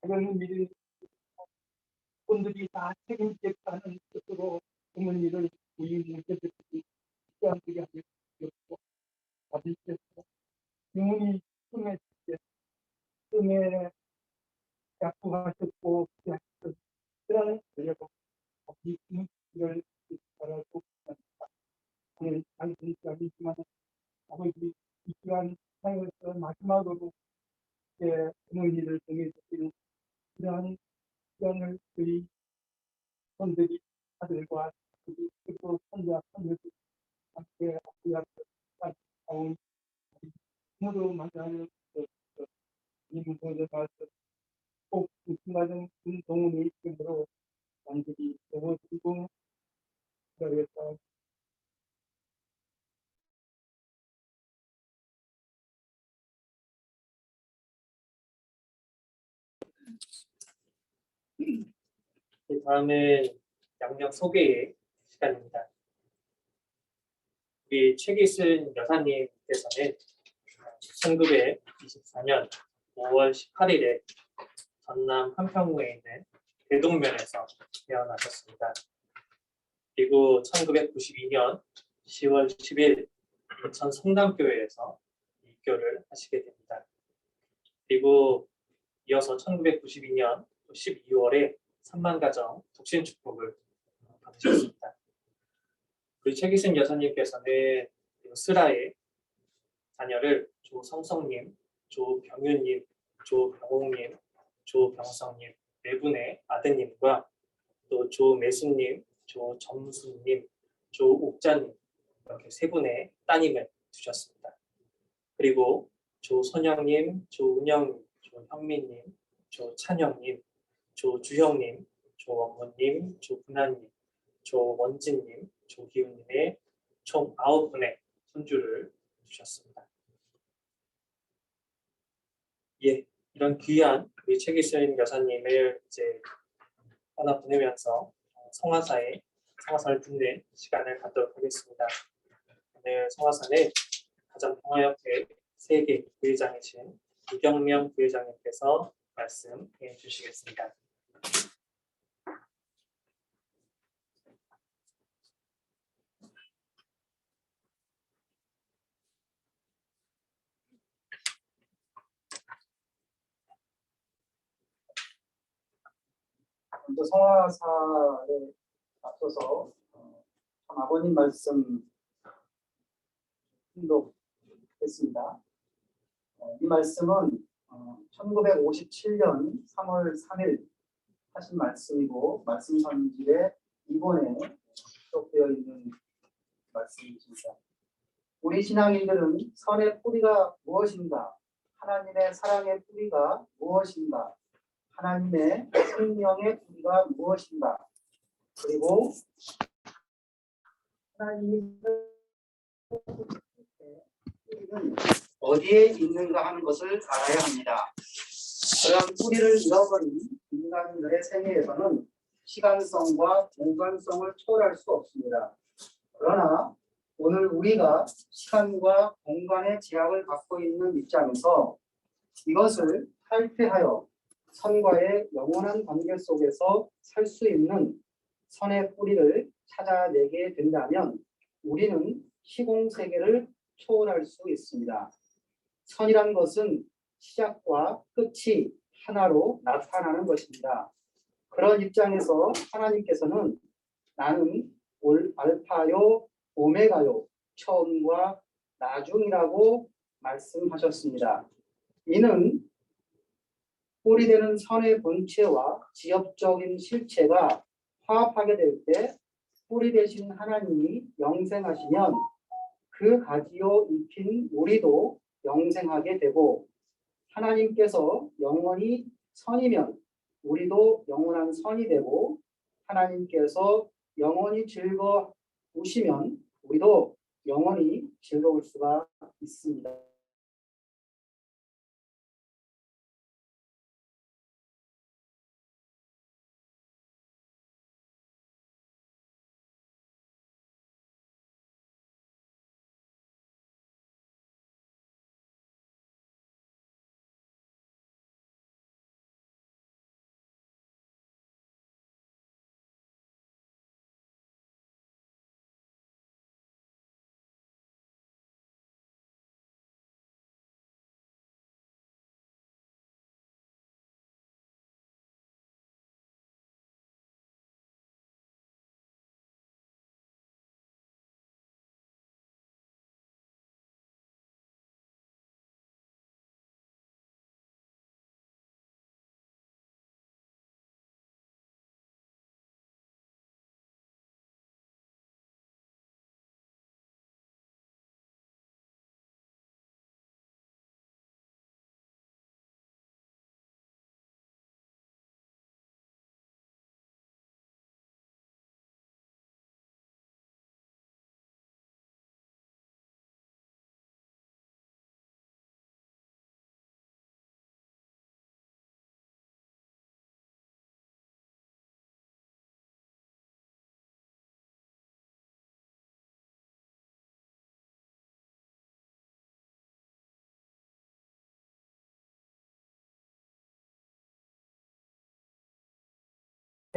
그런 일을 분들이 다 책임지겠다는 뜻으로 어머니를 우리 문제들이 시장들이 하겠고 아버지께서 병원이 처음에 약속하셨고 그런 저희가 아버지 이를 바라고 오늘 당신이지만 아버지 이 시간 상에서 마지막으로 어머니를 통해 주시는 그러한 시간을 저희 손들이 아들과 그리고 손자 손녀들 함께 앞으로 모두 만나는 이문서를 봐서 꼭 무슨가정 동문의 입장으로 완전히 넘어지고 그러겠다. 다음은 양력 소개의 시간입니다. 우리 책을 쓴 여사님께서는 1924년 5월 18일에 전남 함평구에 있는 대동면에서 태어나셨습니다. 그리고 1992년 10월 10일 인천 성남교회에서 입교를 하시게 됩니다. 그리고 이어서 1992년 12월에 3만가정 독신축복을 받으셨습니다. 우리 책이 쓴 여사님께서는 슬라의 자녀를 조성성님, 조병윤님, 조병옥님, 조병성님 네 분의 아드님과 또 조매수님, 조점수님, 조옥자님 이렇게 세 분의 따님을 두셨습니다. 그리고 조선영님, 조은영님, 조현미님, 조찬영님, 조주형님, 조원모님, 조분한님, 조원진님, 조기훈님의 총 9분의 손주를 두셨습니다. 예, 이런 귀한 우리 책이 쓰인 여사님을 이제 하나 보내면서 성화사를 듣는 시간을 갖도록 하겠습니다. 오늘 성화사는 가정평화협회 세계 부회장이신 이경명 부회장님께서 말씀해 주시겠습니다. 먼저 성화사에 앞서서 참 아버님 말씀 힘독했습니다. 이 말씀은 1957년 3월 3일 하신 말씀이고 말씀 선집에 이번에 기록되어 있는 말씀이십니다. 우리 신앙인들은 선의 뿌리가 무엇인가? 하나님의 사랑의 뿌리가 무엇인가? 하나님의 생명의 뿌리가 무엇인가? 그리고 하나님의 뿌리는 어디에 있는가 하는 것을 알아야 합니다. 그러한 뿌리를 잃어버린 인간들의 생애에서는 시간성과 공간성을 초월할 수 없습니다. 그러나 오늘 우리가 시간과 공간의 제약을 갖고 있는 입장에서 이것을 탈피하여 선과의 영원한 관계 속에서 살 수 있는 선의 뿌리를 찾아내게 된다면 우리는 시공세계를 초월할 수 있습니다. 선이란 것은 시작과 끝이 하나로 나타나는 것입니다. 그런 입장에서 하나님께서는 나는 알파요 오메가요 처음과 나중이라고 말씀하셨습니다. 이는 뿌리되는 선의 본체와 지엽적인 실체가 화합하게 될 때 뿌리 되신 하나님이 영생하시면 그 가지요 잎인 우리도 영생하게 되고 하나님께서 영원히 선이면 우리도 영원한 선이 되고 하나님께서 영원히 즐거우시면 우리도 영원히 즐거울 수가 있습니다.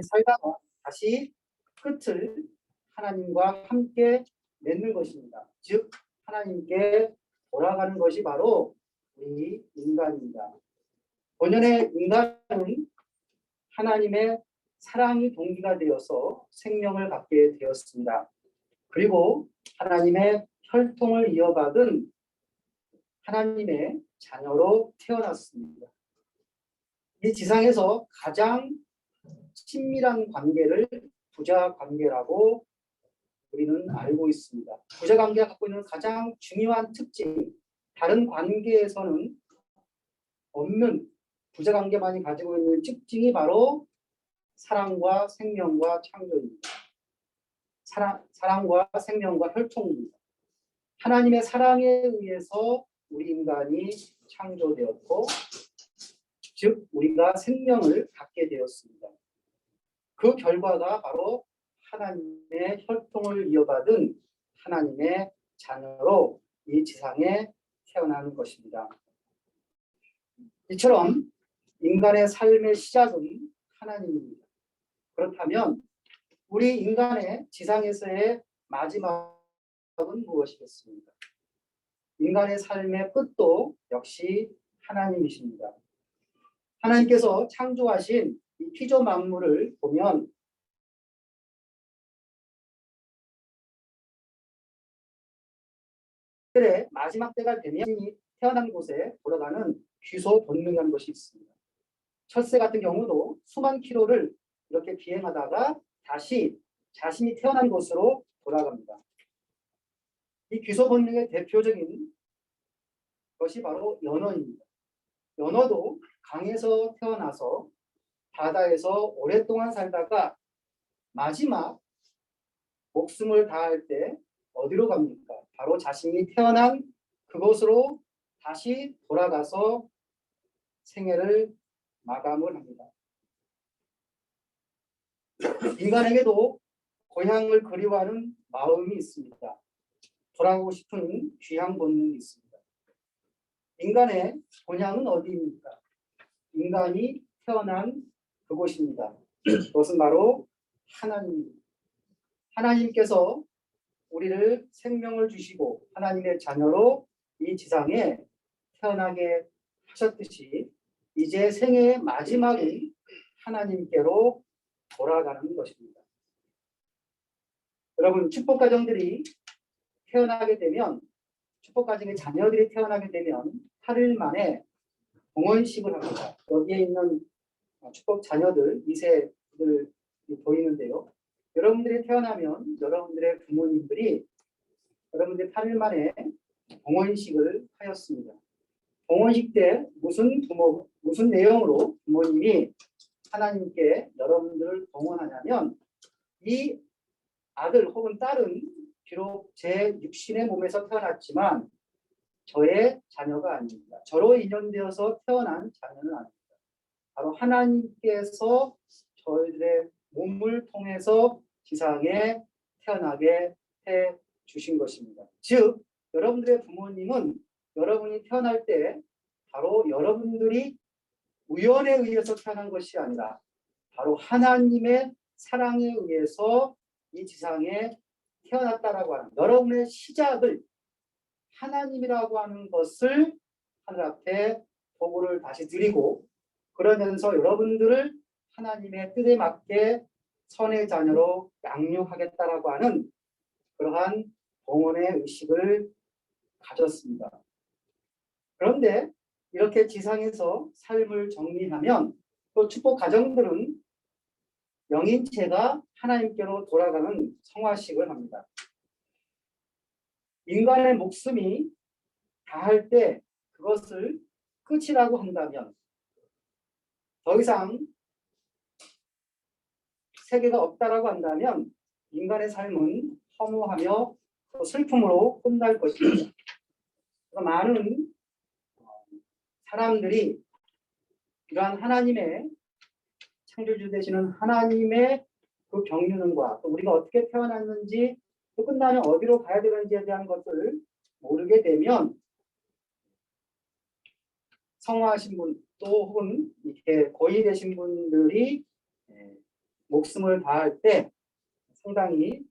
살다가 다시 끝을 하나님과 함께 맺는 것입니다. 즉 하나님께 돌아가는 것이 바로 우리 인간입니다. 본연의 인간은 하나님의 사랑이 동기가 되어서 생명을 갖게 되었습니다. 그리고 하나님의 혈통을 이어받은 하나님의 자녀로 태어났습니다. 이 지상에서 가장 친밀한 관계를 부자 관계라고 우리는 알고 있습니다. 부자 관계가 갖고 있는 가장 중요한 특징, 다른 관계에서는 없는 부자 관계만이 가지고 있는 특징이 바로 사랑과 생명과 창조입니다. 사랑과 생명과 혈통입니다. 하나님의 사랑에 의해서 우리 인간이 창조되었고, 즉 우리가 생명을 갖게 되었습니다. 그 결과가 바로 하나님의 혈통을 이어받은 하나님의 자녀로 이 지상에 태어나는 것입니다. 이처럼 인간의 삶의 시작은 하나님입니다. 그렇다면 우리 인간의 지상에서의 마지막은 무엇이겠습니까? 인간의 삶의 끝도 역시 하나님이십니다. 하나님께서 창조하신 이 피조 만물을 보면 마지막 때가 되면 태어난 곳에 돌아가는 귀소 본능이라는 것이 있습니다. 철새 같은 경우도 수만 킬로를 이렇게 비행하다가 다시 자신이 태어난 곳으로 돌아갑니다. 이 귀소 본능의 대표적인 것이 바로 연어입니다. 연어도 강에서 태어나서 바다에서 오랫동안 살다가 마지막 목숨을 다할 때 어디로 갑니까? 바로 자신이 태어난 그곳으로 다시 돌아가서 생애를 마감을 합니다. 인간에게도 고향을 그리워하는 마음이 있습니다. 돌아가고 싶은 귀향 본능이 있습니다. 인간의 고향은 어디입니까? 인간이 태어난 그곳입니다. 그것은 바로 하나님입니다. 하나님께서 우리를 생명을 주시고 하나님의 자녀로 이 지상에 태어나게 하셨듯이 이제 생애의 마지막은 하나님께로 돌아가는 것입니다. 여러분, 축복가정들이 태어나게 되면, 축복가정의 자녀들이 태어나게 되면 8일 만에 봉헌식을 합니다. 여기에 있는 축복 자녀들 2세들 보이는데요. 여러분들이 태어나면 여러분들의 부모님들이 여러분들이 8일 만에 봉헌식을 하였습니다. 봉헌식 때 무슨 내용으로 부모님이 하나님께 여러분들을 봉헌하냐면, 이 아들 혹은 딸은 비록 제 육신의 몸에서 태어났지만 저의 자녀가 아닙니다. 저로 인연되어서 태어난 자녀는 아닙니다. 바로 하나님께서 저희들의 몸을 통해서 지상에 태어나게 해 주신 것입니다. 즉 여러분들의 부모님은 여러분이 태어날 때 바로 여러분들이 우연에 의해서 태어난 것이 아니라 바로 하나님의 사랑에 의해서 이 지상에 태어났다라고 하는, 여러분의 시작을 하나님이라고 하는 것을 하늘 앞에 보고를 다시 드리고, 그러면서 여러분들을 하나님의 뜻에 맞게 선의 자녀로 양육하겠다라고 하는 그러한 봉헌의 의식을 가졌습니다. 그런데 이렇게 지상에서 삶을 정리하면 또 축복 가정들은 영인체가 하나님께로 돌아가는 성화식을 합니다. 인간의 목숨이 다할 때 그것을 끝이라고 한다면, 더 이상 세계가 없다라고 한다면 인간의 삶은 허무하며 또 슬픔으로 끝날 것입니다. 많은 사람들이 이러한 하나님의 창조주 되시는 하나님의 그 경륜과 또 우리가 어떻게 태어났는지, 또 끝나면 어디로 가야 되는지에 대한 것을 모르게 되면 성화하신 분 또 혹은 이렇게 고이 되신 분들이 목숨을 다할 때 상당히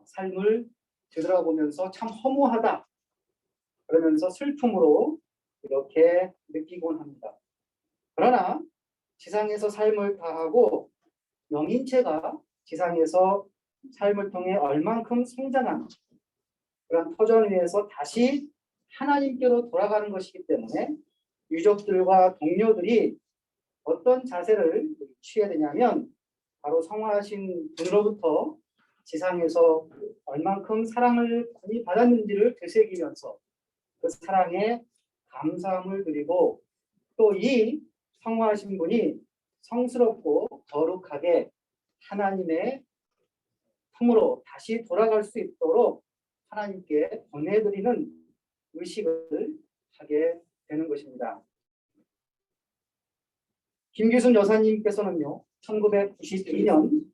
삶을 되돌아보면서 참 허무하다 그러면서 슬픔으로 이렇게 느끼곤 합니다. 그러나 지상에서 삶을 다하고 영인체가 지상에서 삶을 통해 얼만큼 성장한 그런 터전 위에서 다시 하나님께로 돌아가는 것이기 때문에 유족들과 동료들이 어떤 자세를 취해야 되냐면 바로 성화하신 분으로부터 지상에서 얼만큼 사랑을 많이 받았는지를 되새기면서 그 사랑에 감사함을 드리고 또 이 성화하신 분이 성스럽고 거룩하게 하나님의 품으로 다시 돌아갈 수 있도록 하나님께 보내드리는 의식을 하게 되는 것입니다. 김규순 여사님께서는요, 1992년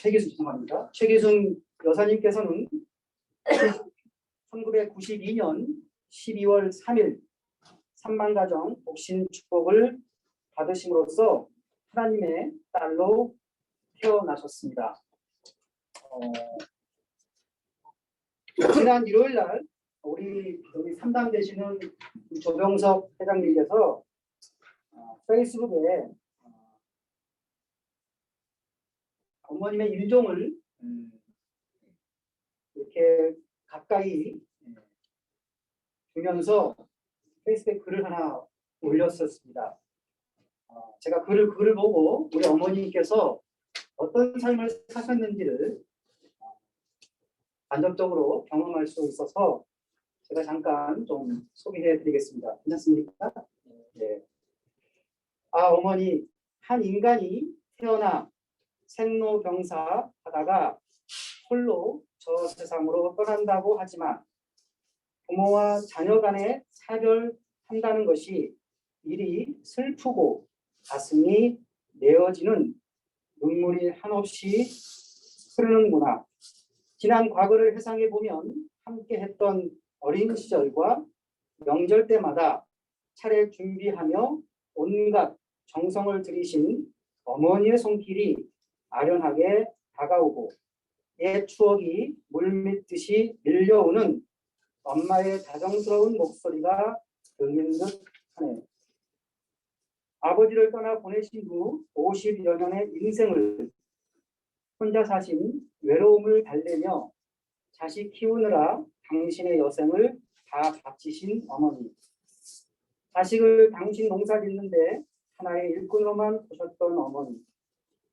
최기순 여사님께서는 1992년 12월 3일 삼만가정 복신 축복을 받으심으로써 하나님의 딸로 태어나셨습니다. 지난 일요일 날 우리 3당 되시는 조병석 회장님께서 페이스북에 어머님의 임종을 이렇게 가까이 보면서 페이스북에 글을 하나 올렸었습니다. 제가 글을 보고 우리 어머님께서 어떤 삶을 사셨는지를 간접적으로 경험할 수 있어서 제가 잠깐 좀 소개해 드리겠습니다. 괜찮습니까? 네. 어머니, 한 인간이 태어나 생로병사 하다가 홀로 저 세상으로 떠난다고 하지만 부모와 자녀 간에 사별한다는 것이 일이 슬프고 가슴이 메어지는 눈물이 한없이 흐르는구나. 지난 과거를 회상해 보면 함께 했던 어린 시절과 명절 때마다 차례 준비하며 온갖 정성을 들이신 어머니의 손길이 아련하게 다가오고 옛 추억이 물밀듯이 밀려오는 엄마의 다정스러운 목소리가 들리는 듯 하네요. 아버지를 떠나 보내신 후 50여 년의 인생을 혼자 사신 외로움을 달래며 자식 키우느라 당신의 여생을 다 바치신 어머니. 자식을 당신 농사 짓는데 하나의 일꾼으로만 보셨던 어머니.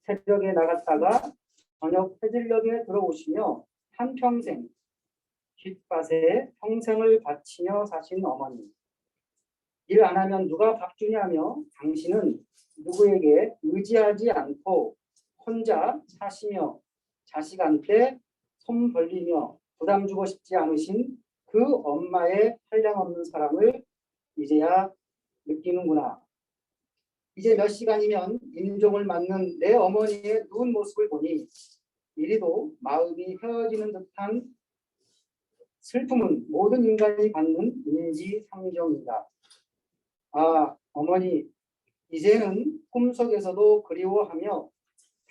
새벽에 나갔다가 저녁 해질녘에 들어오시며 한평생 깃밭에 평생을 바치며 사신 어머니. 일 안 하면 누가 밥 주냐며 당신은 누구에게 의지하지 않고 혼자 사시며 자식한테 손 벌리며 부담 주고 싶지 않으신 그 엄마의 한량없는 사랑을 이제야 느끼는구나. 이제 몇 시간이면 임종을 맞는 내 어머니의 누운 모습을 보니 이리도 마음이 헤어지는 듯한 슬픔은 모든 인간이 갖는 인지상정이다. 어머니, 이제는 꿈속에서도 그리워하며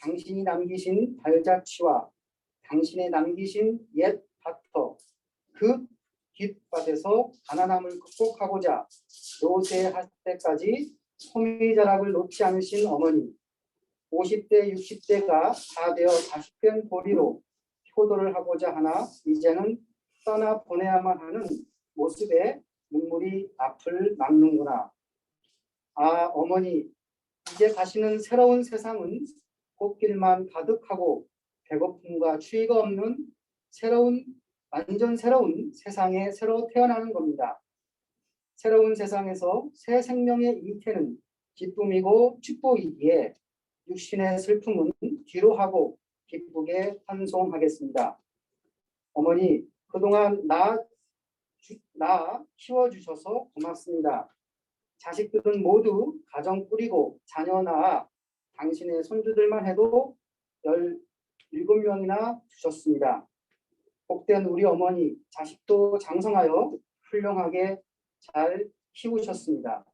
당신이 남기신 발자취와 당신의 남기신 옛 밭터 그 깃밭에서 가난함을 극복하고자 노쇠할 때까지 소미자락을 놓지 않으신 어머니. 50대 60대가 다 되어 자식된 도리로 효도를 하고자 하나 이제는 떠나보내야만 하는 모습에 눈물이 앞을 막는구나. 어머니, 이제 가시는 새로운 세상은 꽃길만 가득하고 배고픔과 추위가 없는 완전 새로운 세상에 새로 태어나는 겁니다. 새로운 세상에서 새 생명의 잉태는 기쁨이고 축복이기에 육신의 슬픔은 뒤로 하고 기쁘게 환송하겠습니다. 어머니, 그동안 나 키워주셔서 고맙습니다. 자식들은 모두 가정 꾸리고 자녀 낳아 당신의 손주들만 해도 17명이나 두셨습니다. 복된 우리 어머니, 자식도 장성하여 훌륭하게 잘 키우셨습니다.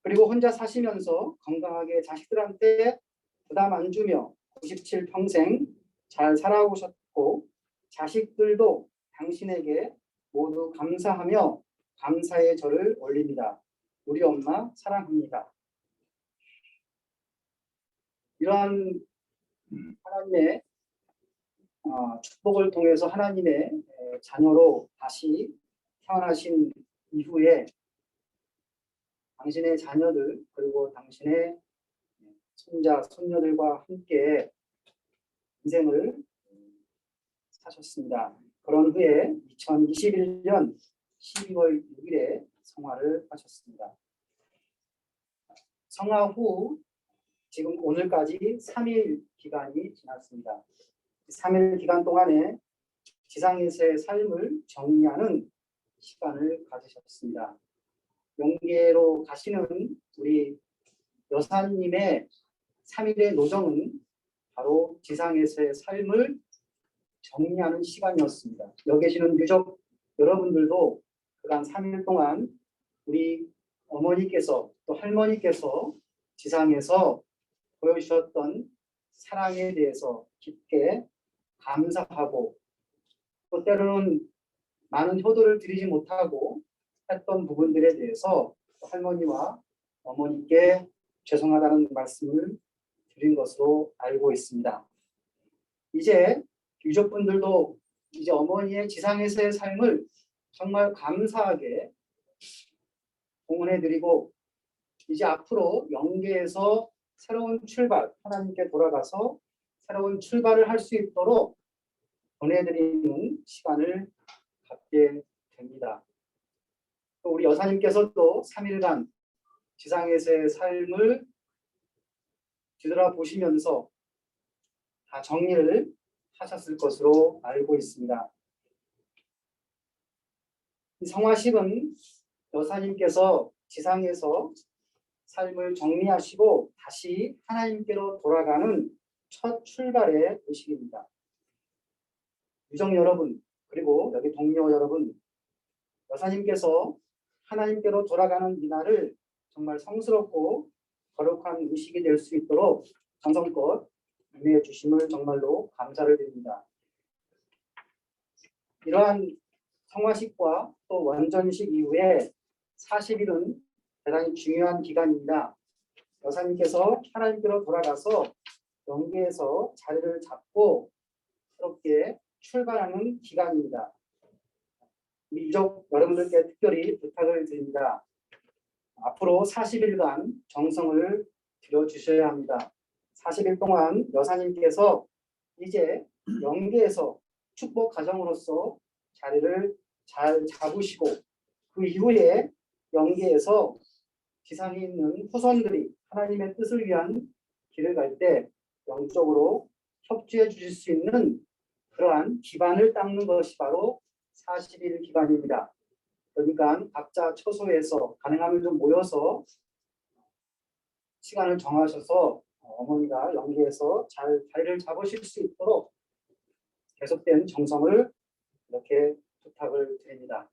그리고 혼자 사시면서 건강하게 자식들한테 부담 안 주며 97평생 잘 살아오셨고 자식들도 당신에게 모두 감사하며 감사의 절을 올립니다. 우리 엄마 사랑합니다. 이러한 하나님의 축복을 통해서 하나님의 자녀로 다시 태어나신 이후에 당신의 자녀들 그리고 당신의 손자, 손녀들과 함께 인생을 사셨습니다. 그런 후에 2021년 12월 6일에 성화를 하셨습니다. 성화 후 지금 오늘까지 3일 기간이 지났습니다. 3일 기간 동안에 지상에서의 삶을 정리하는 시간을 가지셨습니다. 영계로 가시는 우리 여사님의 3일의 노정은 바로 지상에서의 삶을 정리하는 시간이었습니다. 여기 계시는 유족 여러분들도 그간 3일 동안 우리 어머니께서 또 할머니께서 지상에서 보여주셨던 사랑에 대해서 깊게 감사하고 또 때로는 많은 효도를 드리지 못하고 했던 부분들에 대해서 할머니와 어머니께 죄송하다는 말씀을 드린 것으로 알고 있습니다. 이제 유족분들도 이제 어머니의 지상에서의 삶을 정말 감사하게 공헌해드리고 이제 앞으로 영계에서 새로운 출발, 하나님께 돌아가서 새로운 출발을 할 수 있도록 보내드리는 시간을 갖게 됩니다. 또 우리 여사님께서도 3일간 지상에서의 삶을 뒤돌아보시면서 다 정리를 하셨을 것으로 알고 있습니다. 이 성화식은 여사님께서 지상에서 삶을 정리하시고 다시 하나님께로 돌아가는 첫 출발의 의식입니다. 유족 여러분 그리고 여기 동료 여러분, 여사님께서 하나님께로 돌아가는 이날을 정말 성스럽고 거룩한 의식이 될 수 있도록 정성껏 임해 주심을 정말로 감사를 드립니다. 이러한 성화식과 또 원전식 이후에 40일은 대단히 중요한 기간입니다. 여사님께서 하나님께로 돌아가서 영계에서 자리를 잡고 새롭게 출발하는 기간입니다. 우리 유족 여러분들께 특별히 부탁을 드립니다. 앞으로 40일간 정성을 들여주셔야 합니다. 40일 동안 여사님께서 이제 영계에서 축복 가정으로서 자리를 잘 잡으시고 그 이후에 영계에서 지상에 있는 후손들이 하나님의 뜻을 위한 길을 갈 때 영적으로 협조해 주실 수 있는 그러한 기반을 닦는 것이 바로 40일 기간입니다. 그러니까 각자 처소에서 가능하면 좀 모여서 시간을 정하셔서 어머니가 영계에서 잘 자리를 잡으실 수 있도록 계속된 정성을 이렇게 부탁을 드립니다.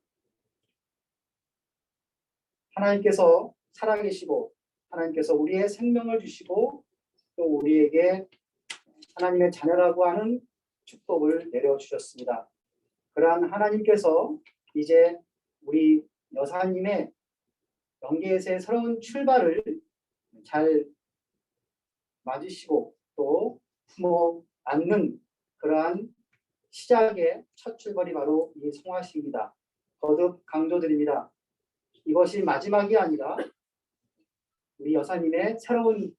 하나님께서 살아계시고 하나님께서 우리의 생명을 주시고 또 우리에게 하나님의 자녀라고 하는 축복을 내려주셨습니다. 그러한 하나님께서 이제 우리 여사님의 영계에서의 새로운 출발을 잘 맞으시고 또 품어 안는 그러한 시작의 첫 출발이 바로 이 성화식입니다. 거듭 강조드립니다. 이것이 마지막이 아니라 우리 여사님의 새로운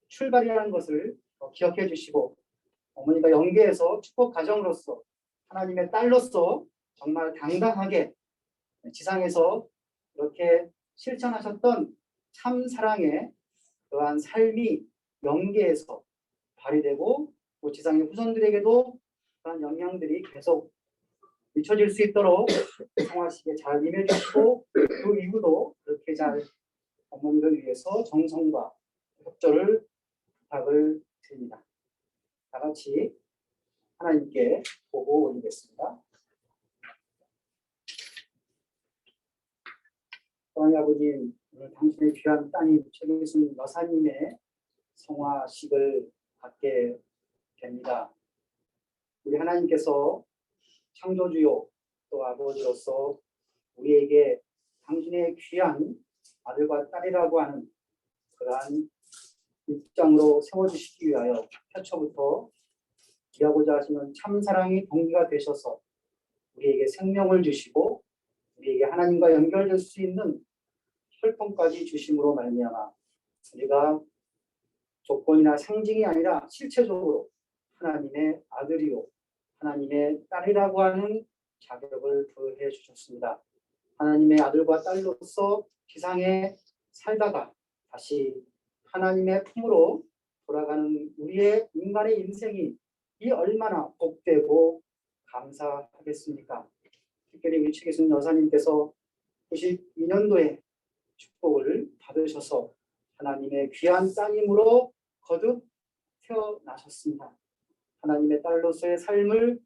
출발이라는 것을 기억해 주시고 어머니가 영계에서 축복 가정으로서 하나님의 딸로서 정말 당당하게 지상에서 이렇게 실천하셨던 참 사랑의 그러한 삶이 영계에서 발휘되고 또 지상의 후손들에게도 그런 영향들이 계속 미쳐질 수 있도록 성화식에 잘 임해 주시고 그 이후도 그렇게 잘 어머니를 위해서 정성과 협조를 부탁을 드립니다. 다 같이 하나님께 보고 올리겠습니다. 하나님 아버지, 오늘 당신의 귀한 따님 최기순 여사님의 성화식을 갖게 됩니다. 우리 하나님께서 창조주요 또 아버지로서 우리에게 당신의 귀한 아들과 딸이라고 하는 그러한 입장으로 세워주시기 위하여 태초부터 기하고자 하시는 참사랑이 동기가 되셔서 우리에게 생명을 주시고 우리에게 하나님과 연결될 수 있는 혈통까지 주심으로 말미암아 우리가 조건이나 상징이 아니라 실체적으로 하나님의 아들이요 하나님의 딸이라고 하는 자격을 부여해 주셨습니다. 하나님의 아들과 딸로서 지상에 살다가 다시 하나님의 품으로 돌아가는 우리의 인간의 인생이 이 얼마나 복되고 감사하겠습니까? 특별히 우리 최기순 여사님께서 92년도에 축복을 받으셔서 하나님의 귀한 따님으로 거듭 태어나셨습니다. 하나님의 딸로서의 삶을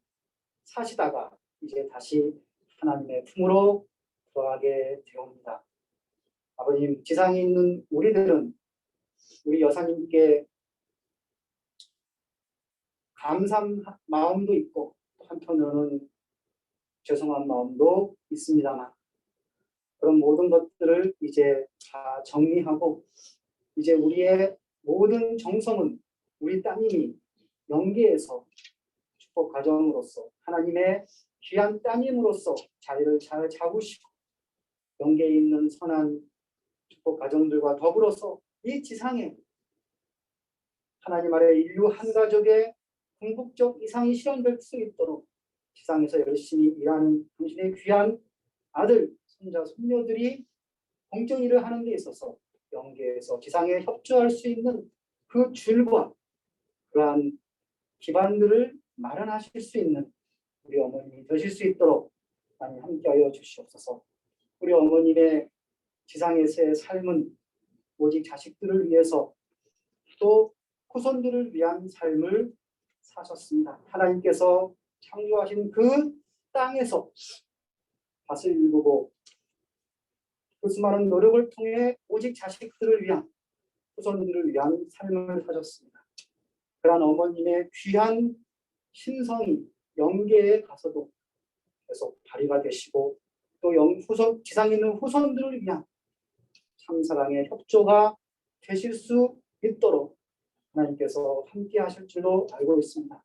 사시다가 이제 다시 하나님의 품으로 들어가게 되옵니다. 아버님, 지상에 있는 우리들은 우리 여사님께 감사한 마음도 있고 한편으로는 죄송한 마음도 있습니다만 그런 모든 것들을 이제 다 정리하고 이제 우리의 모든 정성은 우리 따님이 영계에서 축복 가정으로서 하나님의 귀한 따님으로서 자리를 잘 잡으시고 영계에 있는 선한 축복 가정들과 더불어서 이 지상에 하나님 아래 인류 한 가족의 궁극적 이상이 실현될 수 있도록 지상에서 열심히 일하는 당신의 귀한 아들, 손자, 손녀들이 공정 일을 하는 데 있어서 영계에서 지상에 협조할 수 있는 그 줄과 그러한 기반들을 마련하실 수 있는 우리 어머님이 되실 수 있도록 많이 함께하여 주시옵소서. 우리 어머님의 지상에서의 삶은 오직 자식들을 위해서 또 후손들을 위한 삶을 사셨습니다. 하나님께서 창조하신 그 땅에서 밭을 일구고 그 수많은 노력을 통해 오직 자식들을 위한 후손들을 위한 삶을 사셨습니다. 그러한 어머님의 귀한 신성이 영계에 가서도 계속 발휘가 되시고 또 지상에 있는 후손들을 위한 참사랑의 협조가 되실 수 있도록 하나님께서 함께 하실 줄로 알고 있습니다.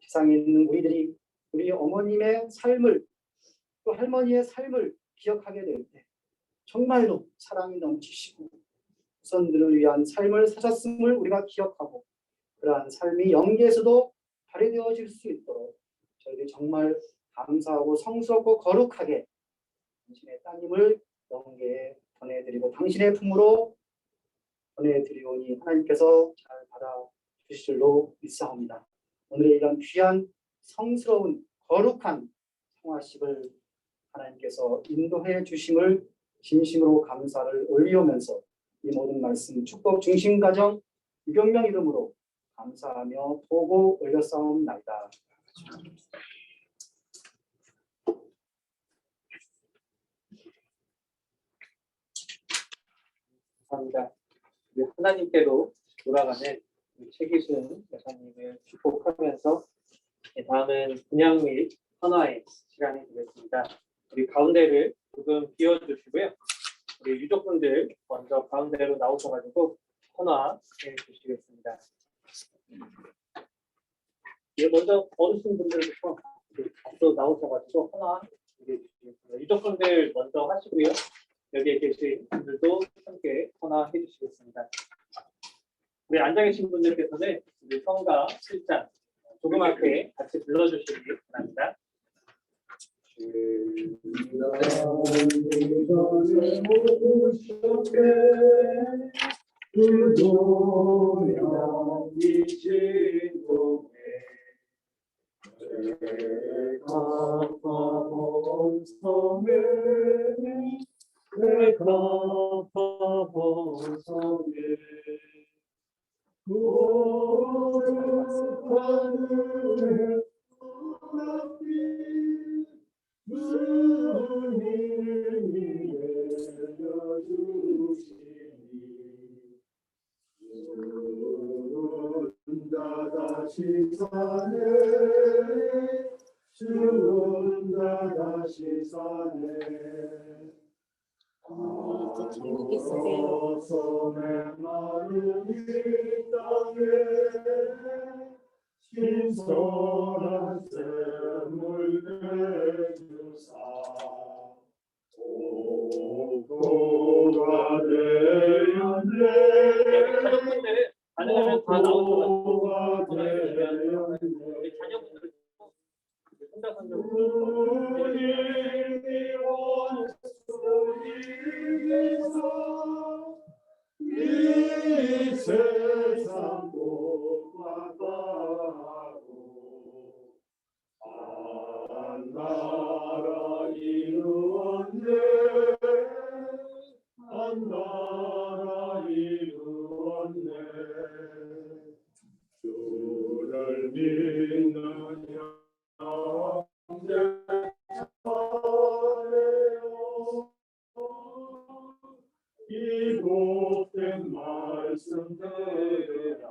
지상에 있는 우리들이 우리 어머님의 삶을 또 할머니의 삶을 기억하게 될 때 정말로 사랑이 넘치시고 후손들을 위한 삶을 사셨음을 우리가 기억하고 그러한 삶이 영계에서도 발휘되어질 수 있도록 저희들이 정말 감사하고 성스럽고 거룩하게 당신의 따님을 영계에 보내드리고 당신의 품으로 보내드리오니 하나님께서 잘 받아주실 줄로 믿사옵니다. 오늘의 이런 귀한 성스러운 거룩한 성화식을 하나님께서 인도해 주심을 진심으로 감사를 올리오면서 이 모든 말씀 축복 중심 가정 유병명 이름으로 감사하며 보고 올렸사옵나이다. 감사합니다. 우리 하나님께로 돌아가는 최기순 여사님을 축복하면서 다음은 분양 및 헌화의 시간이 되겠습니다. 우리 가운데를 조금 비워주시고요. 우리 유족분들 먼저 가운데로 나오셔가지고 헌화해 주시겠습니다. 먼저 어르신분들부터 앞으로 나오셔가지고 헌화 해주시겠습니다. 유족분들 먼저 하시고요. 여기에 계신 분들도 함께 헌화해 주시겠습니다. 우리 앉아 계신 분들께서는 우리 성가 7장 조그맣게 같이 불러주시기 바랍니다. 다시 사네 죽은 자 다시 사네 제목이 있으세요. 섬의 마른 이 땅에 신선한 샘을 내주사 오고가 되었네 자녀분들 가능하면 다 나오셔가지고 오고가 전화주시면 되었네 우리 자녀분들 혼자 선정 주님이 원수님께서 이 세상 복받아하고 한 나라 이루었네 한 나라 이루었네 주를 믿는 형제 잘해요 이 복된 말씀 들으라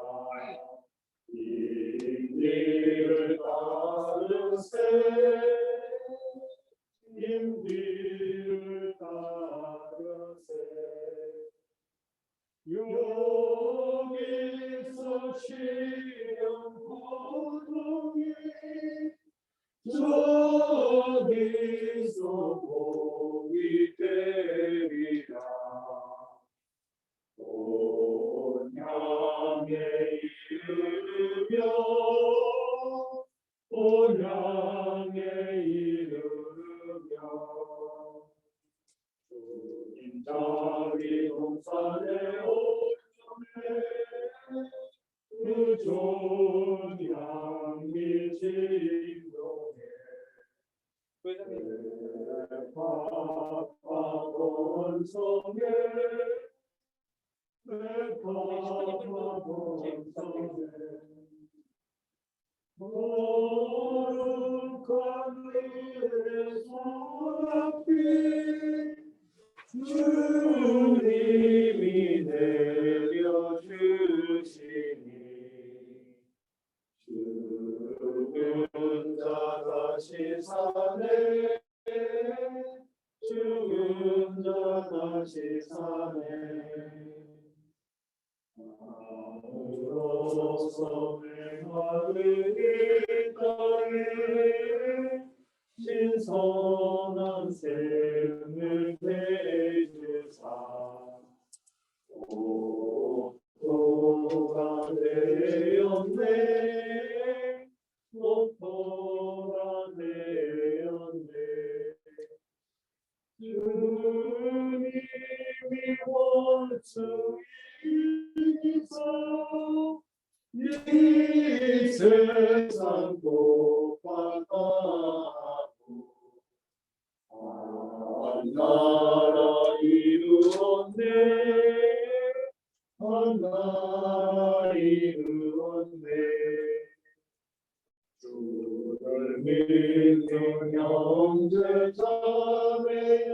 인디를 따르세 인디를 따르세 여기서 시련 고통이 저기서 복이 되리라 온 향에 이르며 온 향에 이르며 주님 자기 동산에 오셨네 그 좋은 향기 진동에 파파본 성에 파파본 성에 거룩한 일의 소앞이 주님이 내려주시니 죽은 자 다시 사네 죽은 자 다시 사네 마음으로서 맹하는 이 땅에 신선한 샘을 내주사 오토가 되었네 오토가 되었네 주님이 원수이기서 이 세상 복받아하고 한 나라 이루었네 한 나라 이루었네 주를 믿는 형제 자매여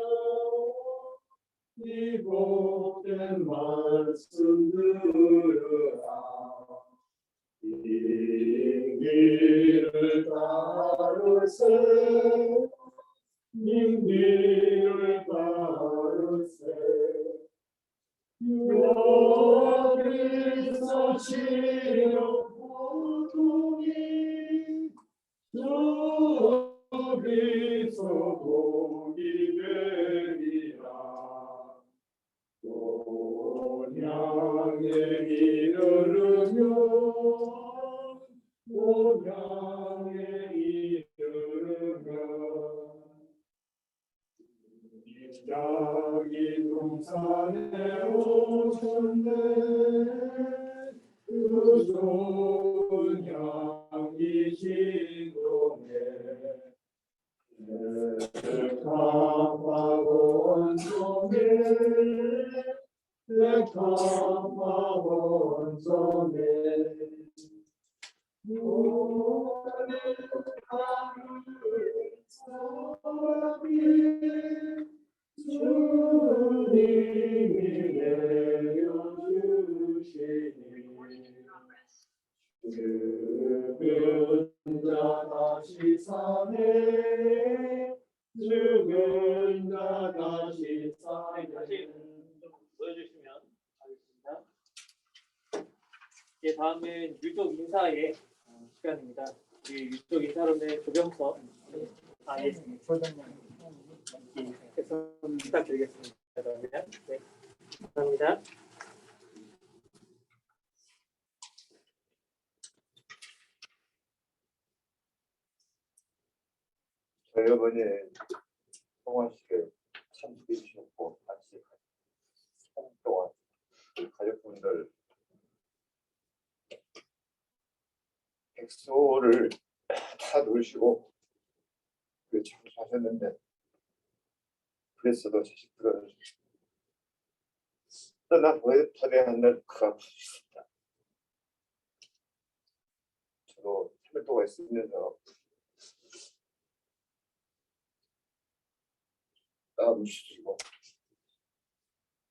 이 복된 말씀 들으라 인기를 따르세 인기를 따르세 여기서 치료 고통이 저기서 복이 되리라 온 향에 이르르며 온 향에 이르르며 자기 동산에 오셨네 그 좋은 향기 진동에 백합화원 속에 백합화원 속에 오늘 하루를 사랑해 주님이 내려주시니 산에 죽은 자 다시 다시 사는 좀 보여주시면 하겠습니다. 예, 다음은 유족 인사의 시간입니다. 우리 유족 인사론의 조병석 예, 소장님께서 부탁드리겠습니다. 그러면 네, 감사합니다. 저희 어머니 성화식에 참석해 주셨고 같이 3년 동안 그 가족분들 백소를 다 놓으시고 그 참수하셨는데 그랬어도 자식들은 떠나보내야 한다는 그 아픔이 있습니다. 저도 3년 동안 있으면서 마음이 주시고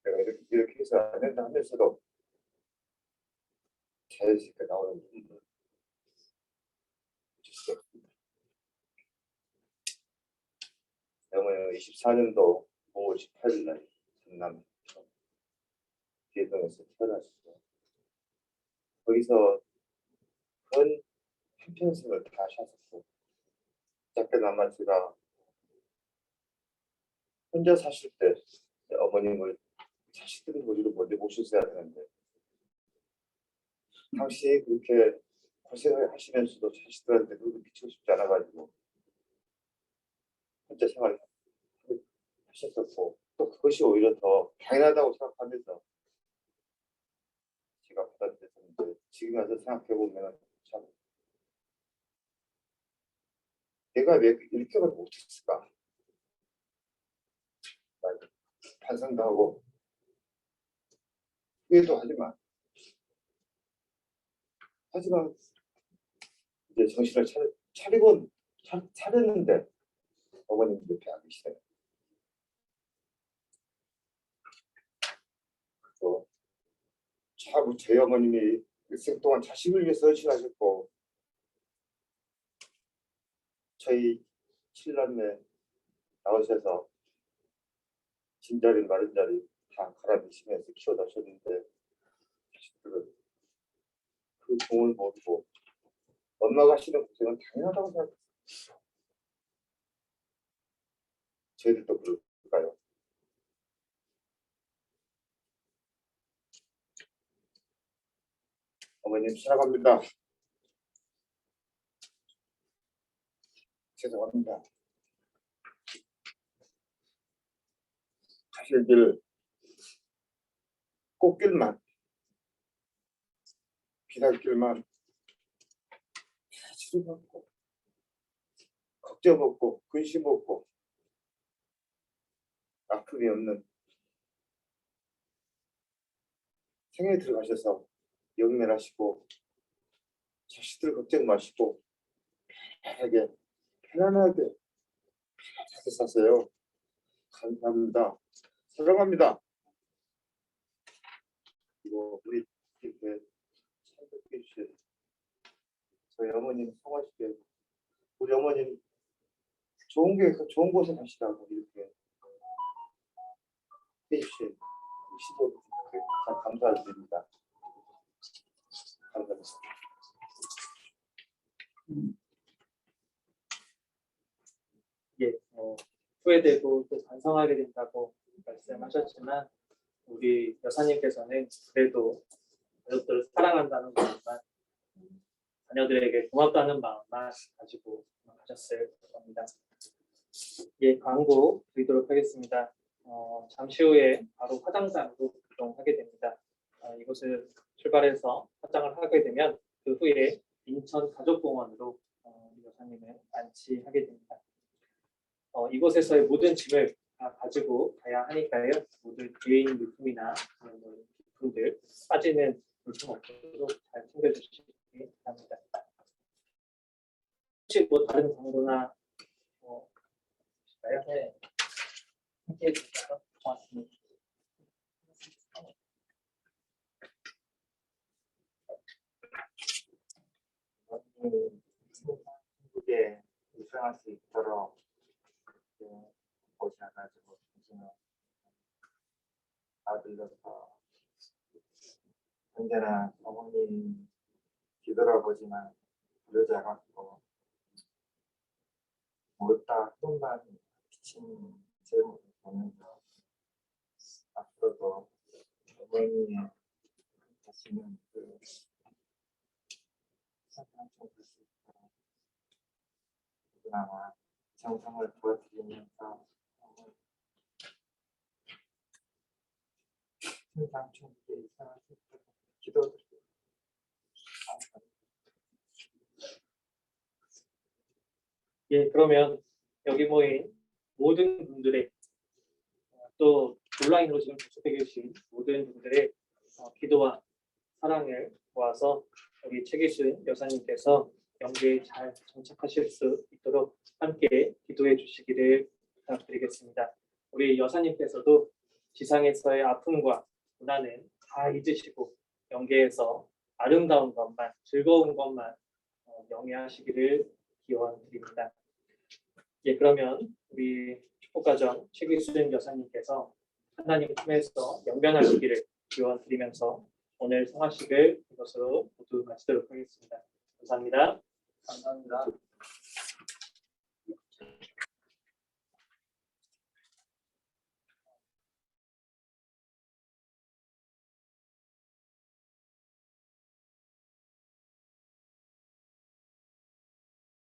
내가 이렇게 해서 안 된다 하면서도 자연스럽게 나오는 눈물 어쩔 수 없습니다. 어머니는 24년도 5월 18일 날 전남 기회동에서 태어나셨어요. 거기서 건 한평생을 다 하셨고 작게나마 제가 혼자 사실 때 어머님을 자식들이 모시고 먼저 모셨어야 되는데 당시 그렇게 고생을 하시면서도 자식들한테 그렇게 미치고 싶지 않아가지고 혼자 생활을 하셨었고 또 그것이 오히려 더 당연하다고 생각하면서 제가 받아들였는데 지금 와서 생각해보면 참 내가 왜 이렇게만 못했을까 반성도 하고 후회도 하지만 이제 정신을 차리고 차렸는데 어머님 옆에 안 계시네요. 그래서 참 저희 어머님이 일생 동안 자식을 위해서 헌신하셨고 저희 7남매 나오셔서 진자리 마른자리 다 갈아드시면서 키워다셨는데 자식들은 그 공을 모르고 엄마가 하시는 고생은 당연하다고 생각했어요. 저희들도 그럴까요? 어머님 사랑합니다. 죄송합니다. 가실 길 꽃길만 비단길만 치료 없고 걱정 없고 근심 없고 아픔이 없는 생에 들어가셔서 영면하시고 자식들 걱정 마시고 편안하게 잘 사세요. 감사합니다. 사랑합니다. 그리고 우리 이렇게 참석해 주신 저희 어머님 성화식에 우리 어머님 좋은 곳에 가시라고 이렇게 해주신 시도분들께 감사드립니다. 감사합니다. 예, 후회되고 또 반성하게 된다고 말씀하셨지만 우리 여사님께서는 그래도 가족들을 사랑한다는 것만 자녀들에게 고맙다는 마음만 가지고 가셨을 겁니다. 예, 광고 드리도록 하겠습니다. 잠시 후에 바로 화장장으로 이동하게 됩니다. 이곳을 출발해서 화장을 하게 되면 그 후에 인천 가족공원으로 여사님을 안치하게 됩니다. 이곳에서의 모든 짐을 다 가지고 가야 하니까요. 모두 개인 물품이나 물품들 빠지는 물품 없도록 잘 챙겨주시기 바랍니다. 혹시 뭐 다른 광고나 있을까요? 네. 함께 해주셔서 고맙습니다. 한국의 유수한 성장할 수 있도록 보셔가지고 당신은 아들로서 언제나 어머니 뒤돌아보지만 여자 같고 못다 흠만 비친 제목을 보면서 앞으로도 어머니의 하시는 그 성장을 볼수 있도록 누구나마 정성을 부어드리면서 항상 충분히 이상할 수 있도록 기도드리고 예, 그러면 여기 모인 모든 분들의 또 온라인으로 지금 접속해 계신 모든 분들의 기도와 사랑을 모아서 우리 최기순 여사님께서 영계에 잘 정착하실 수 있도록 함께 기도해 주시기를 부탁드리겠습니다. 우리 여사님께서도 지상에서의 아픔과 고난은 다 잊으시고 영계에서 아름다운 것만, 즐거운 것만 영위하시기를 기원드립니다. 예, 그러면 우리 축복가정 최기순 여사님께서 하나님 품에서 영변하시기를 기원드리면서 오늘 성화식을 이것으로 모두 마치도록 하겠습니다. 감사합니다. 감사합니다.